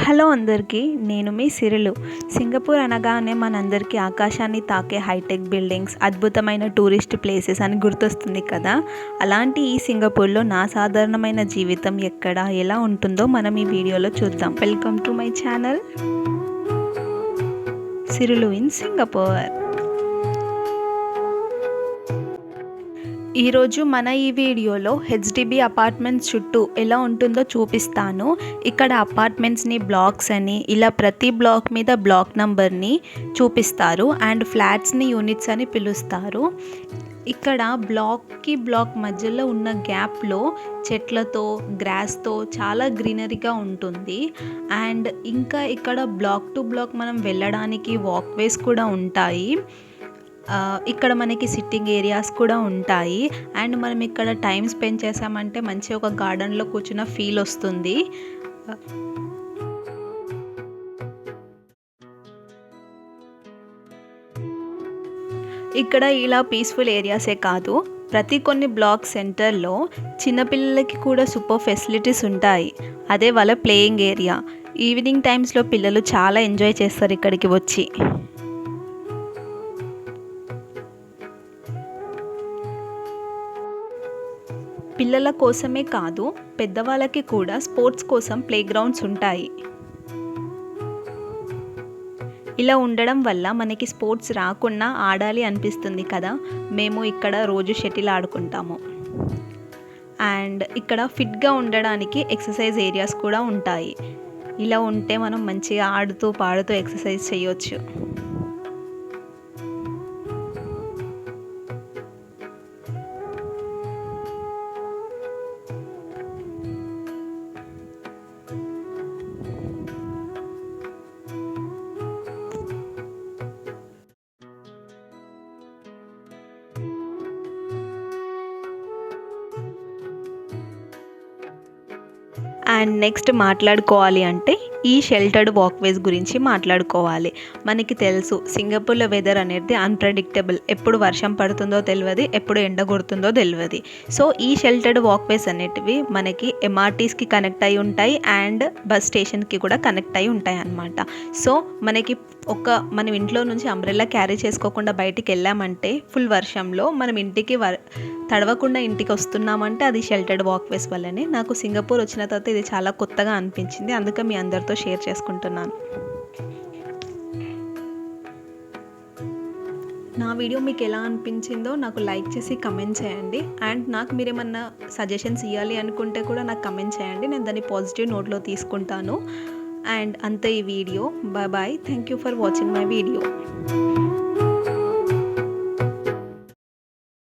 Hello అందరికీ, నేను మీ సిరులు. సింగపూర్ అనగానే మనందరికీ ఆకాశాన్ని తాకే హైటెక్ బిల్డింగ్స్, అద్భుతమైన టూరిస్ట్ ప్లేసెస్ అని గుర్తొస్తుంది కదా. అలాంటి ఈ సింగపూర్లో నా సాధారణమైన జీవితం ఎక్కడ, ఎలా ఉంటుందో మనం ఈ వీడియోలో చూద్దాం. వెల్కమ్ టు మై ఛానల్ సిరులు ఇన్ సింగపూర్. ఈరోజు మన ఈ వీడియోలో హెచ్డిబి అపార్ట్మెంట్స్ చుట్టూ ఎలా ఉంటుందో చూపిస్తాను. ఇక్కడ అపార్ట్మెంట్స్ని బ్లాక్స్ అని, ఇలా ప్రతి బ్లాక్ మీద బ్లాక్ నంబర్ని చూపిస్తారు అండ్ ఫ్లాట్స్ని యూనిట్స్ అని పిలుస్తారు. ఇక్కడ బ్లాక్కి బ్లాక్ మధ్యలో ఉన్న గ్యాప్లో చెట్లతో, గ్రాస్తో చాలా గ్రీనరీగా ఉంటుంది. అండ్ ఇంకా ఇక్కడ బ్లాక్ టు బ్లాక్ మనం వెళ్ళడానికి వాక్వేస్ కూడా ఉంటాయి. ఇక్కడ మనకి సిట్టింగ్ ఏరియాస్ కూడా ఉంటాయి. అండ్ మనం ఇక్కడ టైం స్పెండ్ చేసామంటే మంచి ఒక గార్డెన్లో కూర్చున్న ఫీల్ వస్తుంది. ఇక్కడ ఇలా పీస్ఫుల్ ఏరియాసే కాదు, ప్రతి కొన్ని బ్లాక్ సెంటర్లో చిన్నపిల్లలకి కూడా సూపర్ ఫెసిలిటీస్ ఉంటాయి. అదే వాళ్ళ ప్లేయింగ్ ఏరియా. ఈవినింగ్ టైమ్స్లో పిల్లలు చాలా ఎంజాయ్ చేస్తారు ఇక్కడికి వచ్చి. పిల్లల కోసమే కాదు, పెద్దవాళ్ళకి కూడా స్పోర్ట్స్ కోసం ప్లే గ్రౌండ్స్ ఉంటాయి. ఇలా ఉండడం వల్ల మనకి స్పోర్ట్స్ రాకుండా ఆడాలి అనిపిస్తుంది కదా. మేము ఇక్కడ రోజు షటిల్ ఆడుకుంటాము. అండ్ ఇక్కడ ఫిట్గా ఉండడానికి ఎక్సర్సైజ్ ఏరియాస్ కూడా ఉంటాయి. ఇలా ఉంటే మనం మంచిగా ఆడుతూ పాడుతూ ఎక్సర్సైజ్ చేయొచ్చు. అండ్ నెక్స్ట్ మాట్లాడుకోవాలి అంటే ఈ షెల్టర్డ్ వాక్వేస్ గురించి మాట్లాడుకోవాలి. మనకి తెలుసు సింగపూర్లో వెదర్ అనేది అన్ప్రెడిక్టబుల్. ఎప్పుడు వర్షం పడుతుందో తెలియదు, ఎప్పుడు ఎండ కొడుతుందో తెలియదు. సో ఈ షెల్టర్డ్ వాక్వేస్ అనేటివి మనకి ఎంఆర్టీస్కి కనెక్ట్ అయి ఉంటాయి అండ్ బస్ స్టేషన్కి కూడా కనెక్ట్ అయి ఉంటాయి అన్నమాట. సో మనకి మనం ఇంట్లో నుంచి అంబ్రెల్లా క్యారీ చేసుకోకుండా బయటికి వెళ్ళామంటే ఫుల్ వర్షంలో మనం ఇంటికి తడవకుండా ఇంటికి వస్తున్నామంటే అది షెల్టర్డ్ వాక్వేస్ వల్లనే. నాకు సింగపూర్ వచ్చిన తర్వాత ఇది చాలా కొత్తగా అనిపించింది, అందుకే మీ అందరితో షేర్ చేసుకుంటున్నాను. నా వీడియో మీకు ఎలా అనిపించిందో నాకు లైక్ చేసి కమెంట్ చేయండి. అండ్ నాకు మీరేమన్నా సజెషన్స్ ఇవ్వాలి అనుకుంటే కూడా నాకు కమెంట్ చేయండి, నేను దాన్ని పాజిటివ్ నోట్లో తీసుకుంటాను. అండ్ అంతే ఈ వీడియో. Bye bye. Thank you for watching my video.